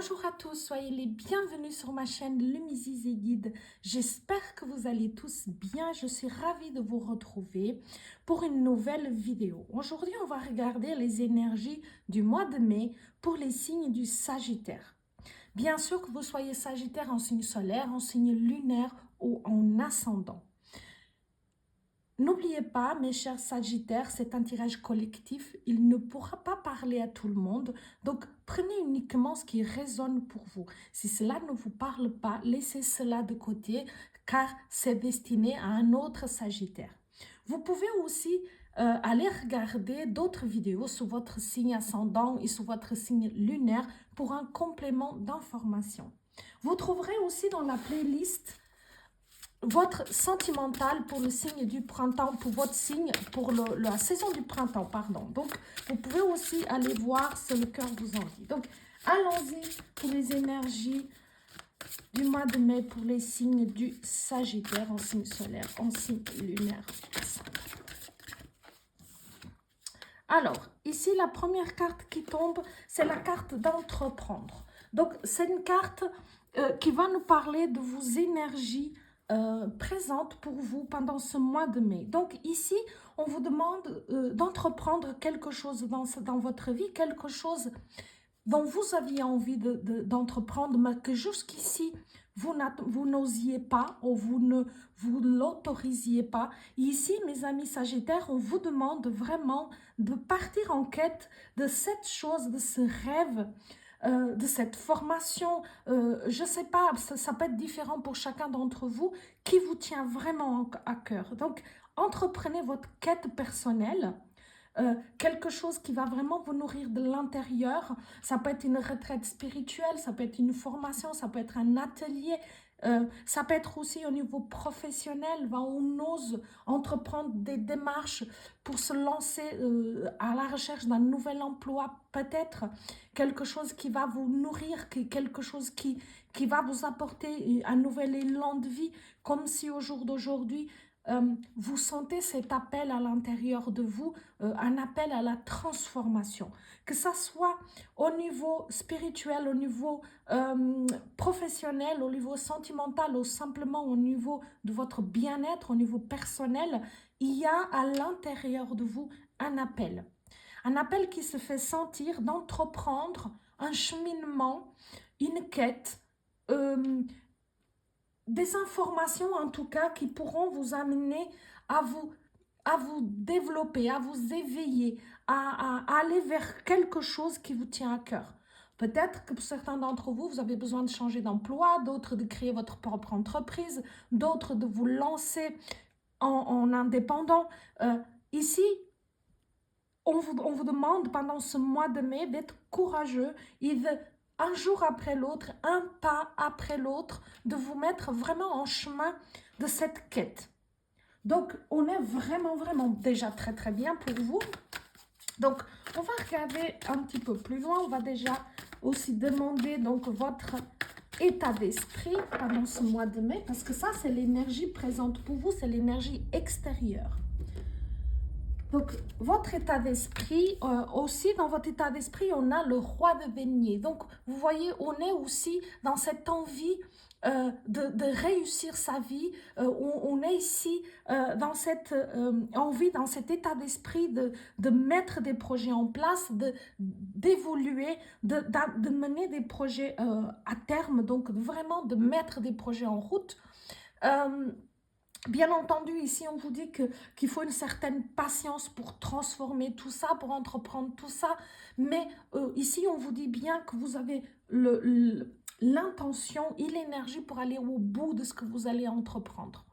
Bonjour à tous, soyez les bienvenus sur ma chaîne Le Mizis et Guide. J'espère que vous allez tous bien. Je suis ravie de vous retrouver pour une nouvelle vidéo. Aujourd'hui, on va regarder les énergies du mois de mai pour les signes du Sagittaire. Bien sûr que vous soyez Sagittaire en signe solaire, en signe lunaire ou en ascendant. N'oubliez pas, mes chers Sagittaires, c'est un tirage collectif. Il ne pourra pas parler à tout le monde. Donc, prenez uniquement ce qui résonne pour vous. Si cela ne vous parle pas, laissez cela de côté, car c'est destiné à un autre Sagittaire. Vous pouvez aussi aller regarder d'autres vidéos sur votre signe ascendant et sur votre signe lunaire pour un complément d'information. Vous trouverez aussi dans la playlist votre sentimental pour le signe du printemps, pour votre signe, pour la saison du printemps, pardon. Donc, vous pouvez aussi aller voir ce que le cœur vous en dit. Donc, allons-y pour les énergies du mois de mai pour les signes du Sagittaire en signe solaire, en signe lunaire. Alors, ici, la première carte qui tombe, c'est la carte d'entreprendre. Donc, c'est une carte qui va nous parler de vos énergies présentes pour vous pendant ce mois de mai. Donc, ici, on vous demande d'entreprendre quelque chose dans votre vie, quelque chose dont vous aviez envie d'entreprendre, mais que jusqu'ici, vous n'osiez pas ou vous ne vous l'autorisiez pas. Et ici, mes amis Sagittaires, on vous demande vraiment de partir en quête de cette chose, de ce rêve, de cette formation. Je ne sais pas, ça peut être différent pour chacun d'entre vous, qui vous tient vraiment à cœur. Donc, entreprenez votre quête personnelle. Quelque chose qui va vraiment vous nourrir de l'intérieur. Ça peut être une retraite spirituelle, ça peut être une formation, ça peut être un atelier, ça peut être aussi au niveau professionnel. On ose entreprendre des démarches pour se lancer à la recherche d'un nouvel emploi, peut-être quelque chose qui va vous nourrir, quelque chose qui va vous apporter un nouvel élan de vie, comme si au jour d'aujourd'hui, vous sentez cet appel à l'intérieur de vous, un appel à la transformation. Que ça soit au niveau spirituel, au niveau professionnel, au niveau sentimental ou simplement au niveau de votre bien-être, au niveau personnel, il y a à l'intérieur de vous un appel. Un appel qui se fait sentir d'entreprendre un cheminement, une quête, des informations en tout cas qui pourront vous amener à vous développer, à vous éveiller, à aller vers quelque chose qui vous tient à cœur. Peut-être que pour certains d'entre vous, vous avez besoin de changer d'emploi, d'autres de créer votre propre entreprise, d'autres de vous lancer en indépendant. Ici, on vous demande pendant ce mois de mai d'être courageux et de un jour après l'autre, un pas après l'autre, de vous mettre vraiment en chemin de cette quête. Donc, on est vraiment déjà très bien pour vous. Donc, on va regarder un petit peu plus loin. On va déjà aussi demander donc votre état d'esprit pendant ce mois de mai, parce que ça, c'est l'énergie présente pour vous, c'est l'énergie extérieure. Donc, votre état d'esprit, aussi dans votre état d'esprit, on a le roi de deniers. Donc, vous voyez, on est aussi dans cette envie de réussir sa vie. On est ici dans cette envie, dans cet état d'esprit de mettre des projets en place, d'évoluer, de mener des projets à terme, donc vraiment de mettre des projets en route. Bien entendu, ici, on vous dit qu'il faut une certaine patience pour transformer tout ça, pour entreprendre tout ça. Mais ici, on vous dit bien que vous avez l'intention et l'énergie pour aller au bout de ce que vous allez entreprendre.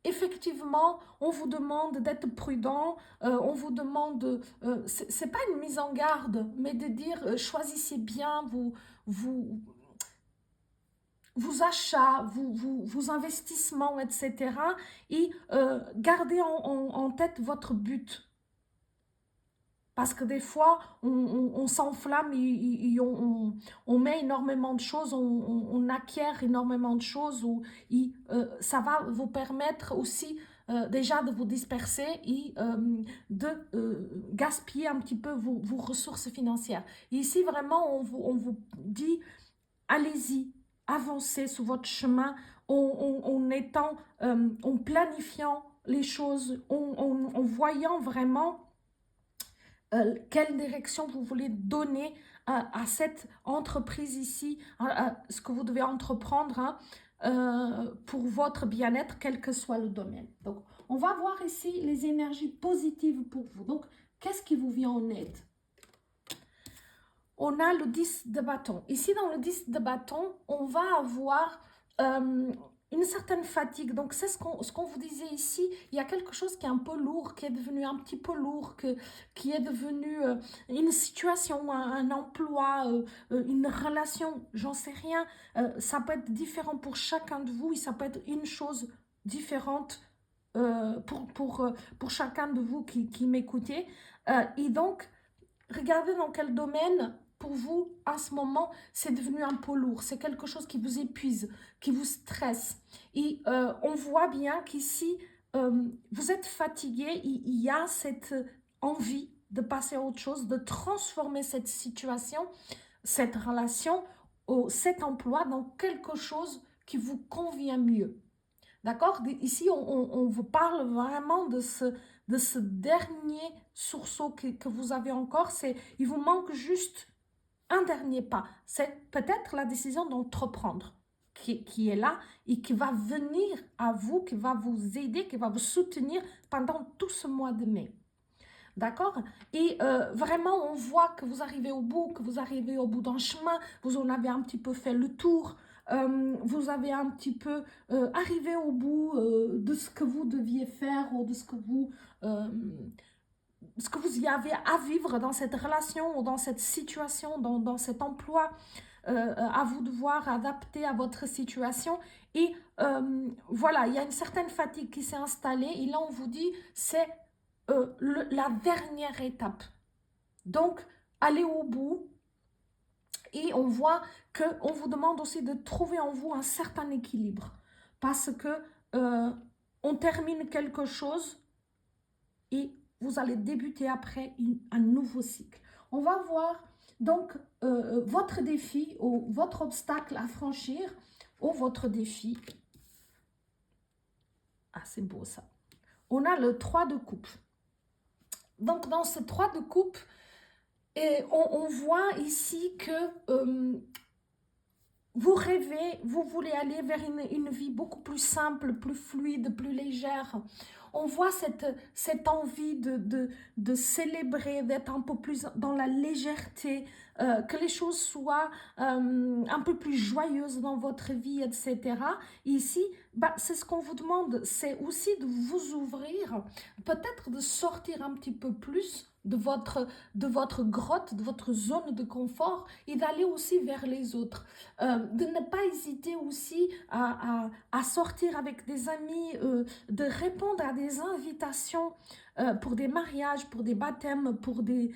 Effectivement, on vous demande d'être prudent, on vous demande, c'est pas une mise en garde, mais de dire choisissez bien vos achats, vos investissements, etc. Et gardez en tête votre but. Parce que des fois, on s'enflamme et on met énormément de choses, on acquiert énormément de choses. Ça va vous permettre aussi déjà de vous disperser et de gaspiller un petit peu vos ressources financières. Et ici, vraiment, on vous dit, allez-y, avancez sur votre chemin en étant, en planifiant les choses, en voyant vraiment quelle direction vous voulez donner à cette entreprise ici, à ce que vous devez entreprendre hein, pour votre bien-être, quel que soit le domaine. Donc, on va voir ici les énergies positives pour vous. Donc, qu'est-ce qui vous vient en aide? On a le 10 de bâton. Ici, dans le 10 de bâton, on va avoir une certaine fatigue. Donc, c'est ce qu'on vous disait ici. Il y a quelque chose qui est un peu lourd, qui est devenu un petit peu lourd, qui est devenu une situation, un emploi, une relation, j'en sais rien. Ça peut être différent pour chacun de vous et ça peut être une chose différente pour chacun de vous qui m'écoutez. Et donc, regardez dans quel domaine, pour vous, à ce moment, c'est devenu un peu lourd. C'est quelque chose qui vous épuise, qui vous stresse. Et on voit bien qu'ici, vous êtes fatigué. Il y a cette envie de passer à autre chose, de transformer cette situation, cette relation, cet emploi dans quelque chose qui vous convient mieux. D'accord? Ici, on vous parle vraiment de ce dernier sursaut que vous avez encore. Il vous manque juste un dernier pas. C'est peut-être la décision d'entreprendre qui est là et qui va venir à vous, qui va vous aider, qui va vous soutenir pendant tout ce mois de mai. D'accord? Et vraiment, on voit que vous arrivez au bout, que vous arrivez au bout d'un chemin, vous en avez un petit peu fait le tour, vous avez un petit peu arrivé au bout de ce que vous deviez faire ou de ce que vous y avez à vivre dans cette relation ou dans cette situation, dans cet emploi, à vous devoir adapter à votre situation. Et voilà, il y a une certaine fatigue qui s'est installée et là on vous dit c'est la dernière étape. Donc, allez au bout et on voit qu'on vous demande aussi de trouver en vous un certain équilibre parce que on termine quelque chose et vous allez débuter après un nouveau cycle. On va voir donc votre défi ou votre obstacle à franchir ou votre défi. Ah, c'est beau ça. On a le 3 de coupe. Donc, dans ce 3 de coupe, on voit ici que vous rêvez, vous voulez aller vers une vie beaucoup plus simple, plus fluide, plus légère. On voit cette envie de célébrer, d'être un peu plus dans la légèreté, que les choses soient un peu plus joyeuses dans votre vie, etc. Et ici, c'est ce qu'on vous demande, c'est aussi de vous ouvrir, peut-être de sortir un petit peu plus de votre grotte, de votre zone de confort et d'aller aussi vers les autres. De ne pas hésiter aussi à sortir avec des amis, de répondre à des invitations pour des mariages, pour des baptêmes, pour des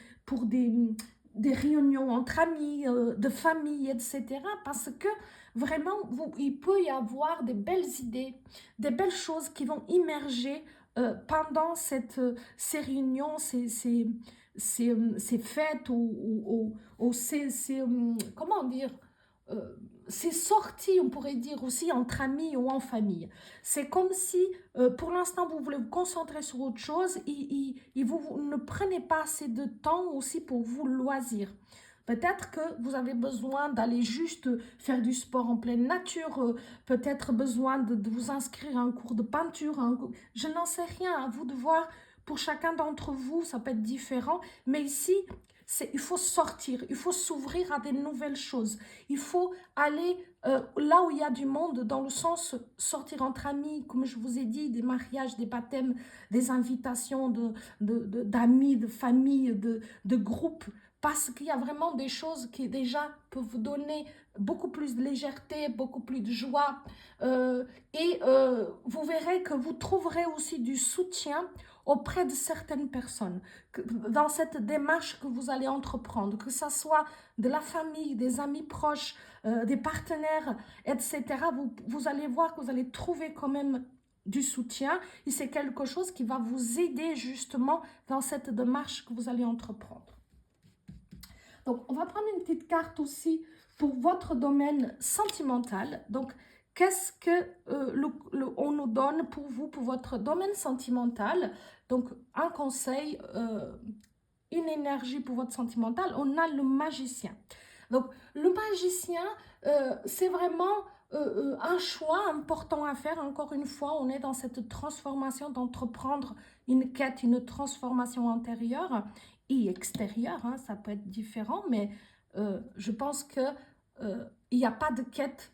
réunions entre amis, de famille, etc. Parce que vraiment, il peut y avoir des belles idées, des belles choses qui vont immerger pendant ces réunions, ces fêtes ou comment dire, ces sorties, on pourrait dire aussi entre amis ou en famille. C'est comme si, pour l'instant, vous voulez vous concentrer sur autre chose et vous ne prenez pas assez de temps aussi pour vous loisir. Peut-être que vous avez besoin d'aller juste faire du sport en pleine nature, peut-être besoin de vous inscrire à un cours de peinture, je n'en sais rien, à vous de voir. Pour chacun d'entre vous, ça peut être différent, mais ici, il faut sortir, il faut s'ouvrir à des nouvelles choses. Il faut aller là où il y a du monde, dans le sens sortir entre amis, comme je vous ai dit, des mariages, des baptêmes, des invitations d'amis, de famille, de groupes, parce qu'il y a vraiment des choses qui déjà peuvent vous donner beaucoup plus de légèreté, beaucoup plus de joie. Et vous verrez que vous trouverez aussi du soutien auprès de certaines personnes, dans cette démarche que vous allez entreprendre, que ce soit de la famille, des amis proches, des partenaires, etc. Vous allez voir que vous allez trouver quand même du soutien et c'est quelque chose qui va vous aider justement dans cette démarche que vous allez entreprendre. Donc, on va prendre une petite carte aussi pour votre domaine sentimental. Donc, qu'est-ce que on nous donne pour vous, pour votre domaine sentimental? Donc, un conseil, une énergie pour votre sentimental. On a le magicien. Donc, le magicien, c'est vraiment un choix important à faire. Encore une fois, on est dans cette transformation d'entreprendre une quête, une transformation intérieure et extérieure. Hein, ça peut être différent, mais je pense qu'il n'y a pas de quête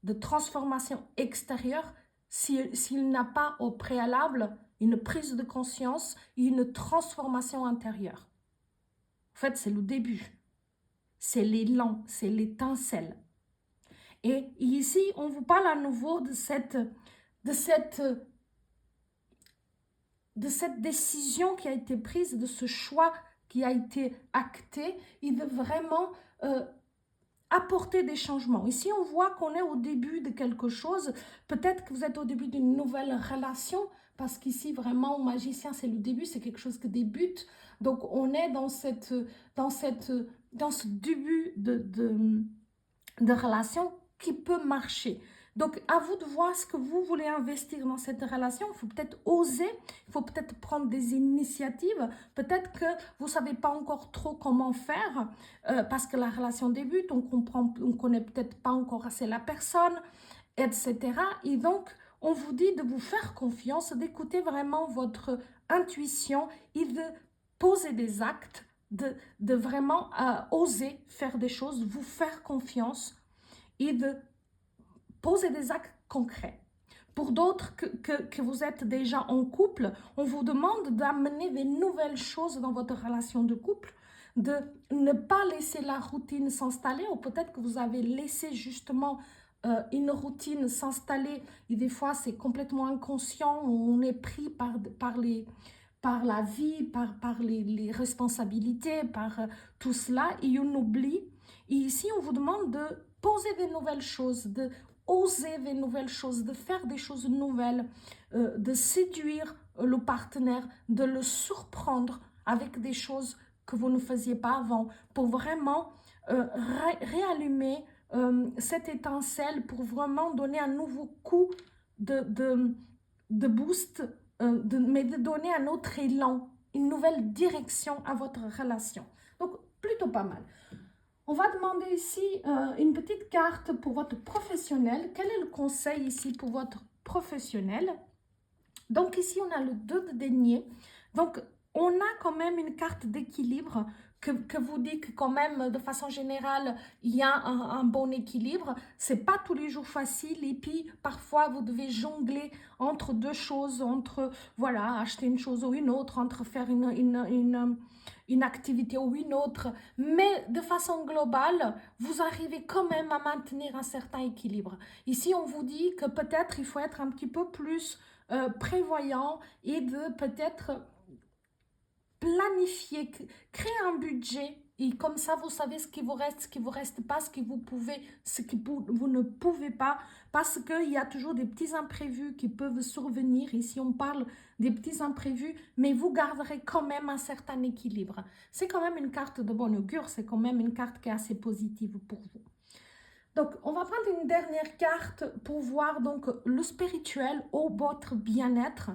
de transformation extérieure s'il n'a pas au préalable une prise de conscience et une transformation intérieure. En fait, c'est le début. C'est l'élan, c'est l'étincelle. Et ici, on vous parle à nouveau de cette décision qui a été prise, de ce choix qui a été acté et de vraiment apporter des changements. Ici, on voit qu'on est au début de quelque chose. Peut-être que vous êtes au début d'une nouvelle relation, parce qu'ici, vraiment, magicien, c'est le début, c'est quelque chose qui débute. Donc, on est dans ce début de relation qui peut marcher. Donc, à vous de voir ce que vous voulez investir dans cette relation. Il faut peut-être oser, il faut peut-être prendre des initiatives. Peut-être que vous ne savez pas encore trop comment faire parce que la relation débute, on ne connaît peut-être pas encore assez la personne, etc. Et donc, on vous dit de vous faire confiance, d'écouter vraiment votre intuition et de poser des actes, de vraiment oser faire des choses, vous faire confiance et de poser des actes concrets. Pour d'autres que vous êtes déjà en couple, on vous demande d'amener des nouvelles choses dans votre relation de couple, de ne pas laisser la routine s'installer, ou peut-être que vous avez laissé justement une routine s'installer et des fois c'est complètement inconscient, on est pris par la vie, par les responsabilités, par tout cela et on oublie. Et ici on vous demande de poser des nouvelles choses, de oser des nouvelles choses, de faire des choses nouvelles, de séduire le partenaire, de le surprendre avec des choses que vous ne faisiez pas avant, pour vraiment réallumer cette étincelle, pour vraiment donner un nouveau coup de boost, mais de donner un autre élan, une nouvelle direction à votre relation. Donc, plutôt pas mal. On va demander ici une petite carte pour votre professionnel. Quel est le conseil ici pour votre professionnel? Donc ici, on a le 2 de denier. Donc, on a quand même une carte d'équilibre que vous dit que quand même, de façon générale, il y a un bon équilibre. C'est pas tous les jours facile et puis parfois, vous devez jongler entre deux choses, entre, voilà, acheter une chose ou une autre, entre faire une activité ou une autre. Mais de façon globale, vous arrivez quand même à maintenir un certain équilibre. Ici, on vous dit que peut-être il faut être un petit peu plus prévoyant et de peut-être planifier, créer un budget et comme ça vous savez ce qui vous reste pas, ce que vous pouvez, ce que vous ne pouvez pas, parce qu'il y a toujours des petits imprévus qui peuvent survenir. Ici on parle des petits imprévus, mais vous garderez quand même un certain équilibre. C'est quand même une carte de bon augure, c'est quand même une carte qui est assez positive pour vous. Donc, on va prendre une dernière carte pour voir donc le spirituel ou votre bien-être.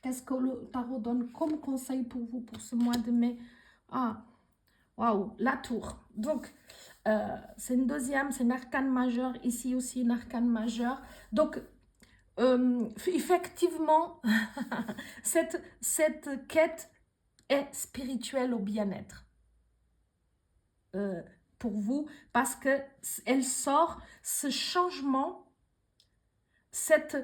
Qu'est-ce que le tarot donne comme conseil pour vous pour ce mois de mai? Ah, waouh, la tour. Donc, c'est une deuxième, c'est un arcane majeur. Ici aussi, un arcane majeur. Donc, effectivement, cette quête est spirituelle au bien-être. Pour vous, parce qu'elle sort ce changement, cette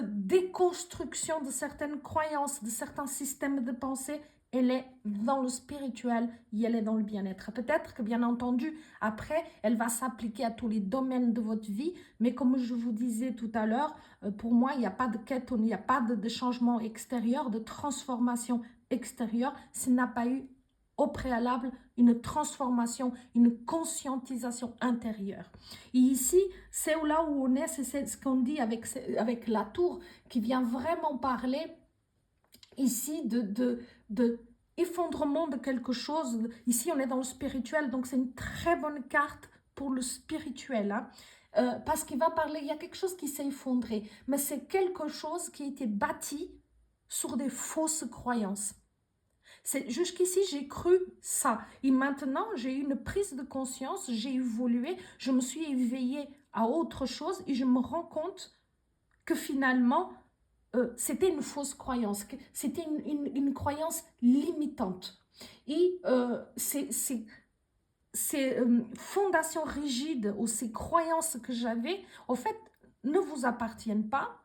déconstruction de certaines croyances, de certains systèmes de pensée, elle est dans le spirituel et elle est dans le bien-être. Peut-être que, bien entendu, après, elle va s'appliquer à tous les domaines de votre vie, mais comme je vous disais tout à l'heure, pour moi, il n'y a pas de quête, il n'y a pas de changement extérieur, de transformation extérieure, s'il n'a pas eu au préalable une transformation, une conscientisation intérieure. Et ici, c'est là où on est, c'est ce qu'on dit avec la tour, qui vient vraiment parler ici de effondrement de quelque chose. Ici, on est dans le spirituel, donc c'est une très bonne carte pour le spirituel, hein. Parce qu'il va parler, il y a quelque chose qui s'est effondré, mais c'est quelque chose qui a été bâti sur des fausses croyances. Jusqu'ici, j'ai cru ça. Et maintenant, j'ai eu une prise de conscience, j'ai évolué, je me suis éveillée à autre chose et je me rends compte que finalement, c'était une fausse croyance, c'était une croyance limitante. Et ces fondations rigides ou ces croyances que j'avais, en fait, ne vous appartiennent pas,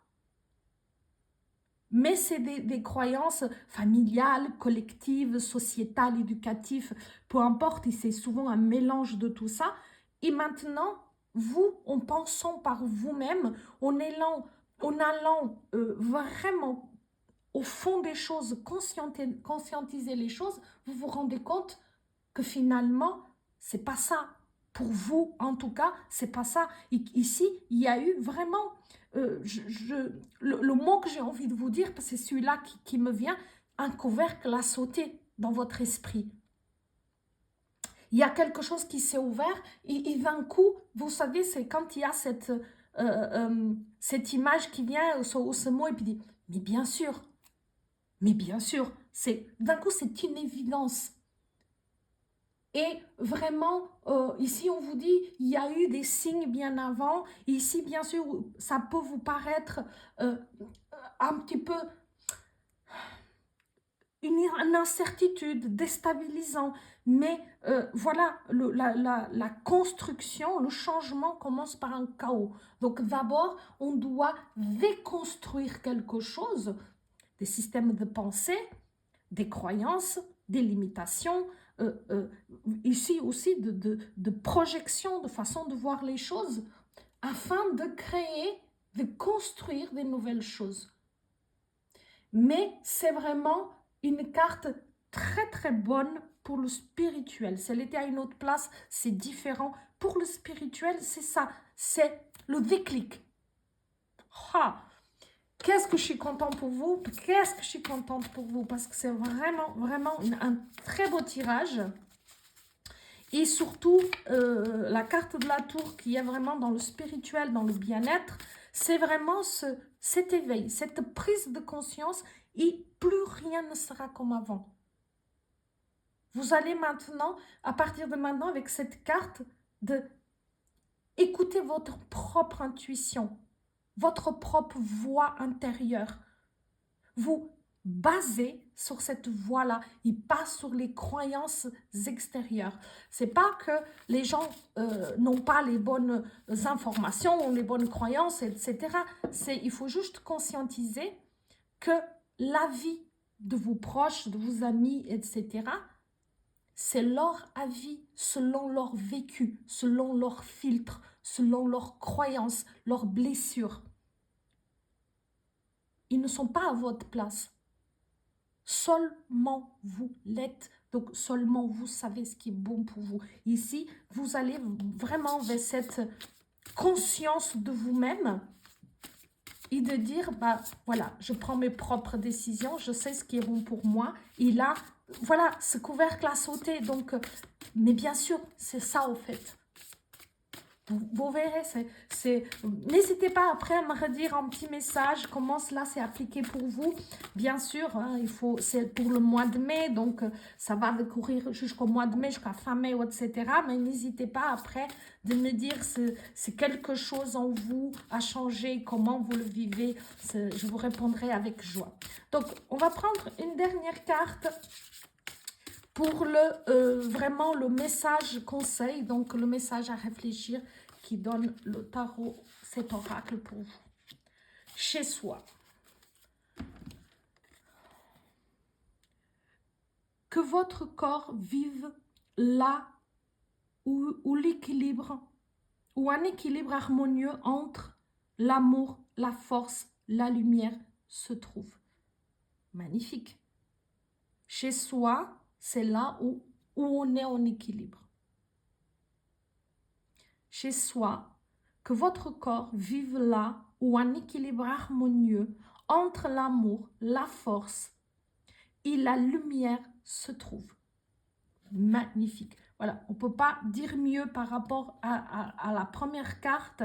mais c'est des croyances familiales, collectives, sociétales, éducatives, peu importe, et c'est souvent un mélange de tout ça. Et maintenant, vous, en pensant par vous-même, en allant vraiment au fond des choses, conscientiser les choses, vous vous rendez compte que finalement, c'est pas ça. Pour vous, en tout cas, c'est pas ça. Et ici, il y a eu vraiment, le mot que j'ai envie de vous dire, parce que c'est celui-là qui me vient, un couvercle a sauté dans votre esprit. Il y a quelque chose qui s'est ouvert et d'un coup, vous savez, c'est quand il y a cette image qui vient ou ce mot et puis dit, mais bien sûr, d'un coup, c'est une évidence. Et vraiment, ici, on vous dit, il y a eu des signes bien avant. Et ici, bien sûr, ça peut vous paraître un petit peu une incertitude, déstabilisant. Mais voilà, la construction, le changement commence par un chaos. Donc d'abord, on doit déconstruire quelque chose, des systèmes de pensée, des croyances, des limitations, ici aussi de projection, de façon de voir les choses, afin de créer, de construire des nouvelles choses. Mais c'est vraiment une carte très très bonne pour le spirituel. Si elle était à une autre place, c'est différent. Pour le spirituel, c'est ça, c'est le déclic. Ah, qu'est-ce que je suis contente pour vous, qu'est-ce que je suis contente pour vous, parce que c'est vraiment, vraiment un très beau tirage. Et surtout, la carte de la tour qui est vraiment dans le spirituel, dans le bien-être, c'est vraiment cet éveil, cette prise de conscience et plus rien ne sera comme avant. Vous allez maintenant, à partir de maintenant, avec cette carte, écouter votre propre intuition, votre propre voix intérieure. Vous basez sur cette voie-là et pas sur les croyances extérieures. C'est pas que les gens n'ont pas les bonnes informations ou les bonnes croyances, etc. Il faut juste conscientiser que la vie de vos proches, de vos amis, etc., c'est leur avis selon leur vécu, selon leur filtre, selon leurs croyances, leurs blessures. Ils ne sont pas à votre place. Seulement vous l'êtes, donc seulement vous savez ce qui est bon pour vous. Ici, vous allez vraiment vers cette conscience de vous-même et de dire, bah voilà, je prends mes propres décisions, je sais ce qui est bon pour moi. Et là, voilà, ce couvercle a sauté, donc, mais bien sûr, c'est ça au fait. Vous verrez, n'hésitez pas après à me redire un petit message comment cela s'est appliqué pour vous. Bien sûr, hein, c'est pour le mois de mai, donc ça va courir jusqu'au mois de mai, jusqu'à fin mai, etc. Mais n'hésitez pas après de me dire si quelque chose en vous a changé, comment vous le vivez. Je vous répondrai avec joie. Donc, on va prendre une dernière carte pour vraiment le message conseil, donc le message à réfléchir qui donne le tarot, cet oracle pour vous. Chez soi. Que votre corps vive là où l'équilibre, où un équilibre harmonieux entre l'amour, la force, la lumière se trouve. Magnifique. Chez soi, c'est là où on est en équilibre. Chez soi, que votre corps vive là où un équilibre harmonieux entre l'amour, la force et la lumière se trouve. Magnifique. Voilà, on ne peut pas dire mieux par rapport à la première carte.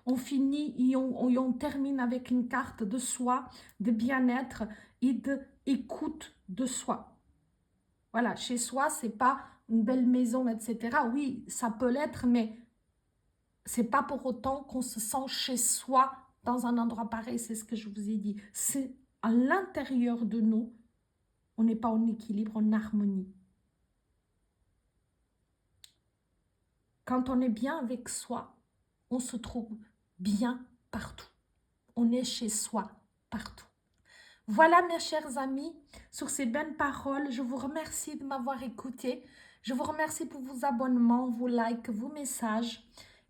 On finit et on termine avec une carte de soi, de bien-être et d'écoute de soi. Voilà, chez soi, ce n'est pas une belle maison, etc. Oui, ça peut l'être, mais ce n'est pas pour autant qu'on se sent chez soi dans un endroit pareil, c'est ce que je vous ai dit. C'est à l'intérieur de nous, on n'est pas en équilibre, en harmonie. Quand on est bien avec soi, on se trouve bien partout. On est chez soi partout. Voilà mes chers amis, sur ces belles paroles, je vous remercie de m'avoir écouté. Je vous remercie pour vos abonnements, vos likes, vos messages.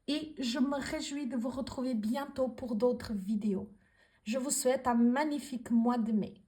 Et je me réjouis de vous retrouver bientôt pour d'autres vidéos. Je vous souhaite un magnifique mois de mai.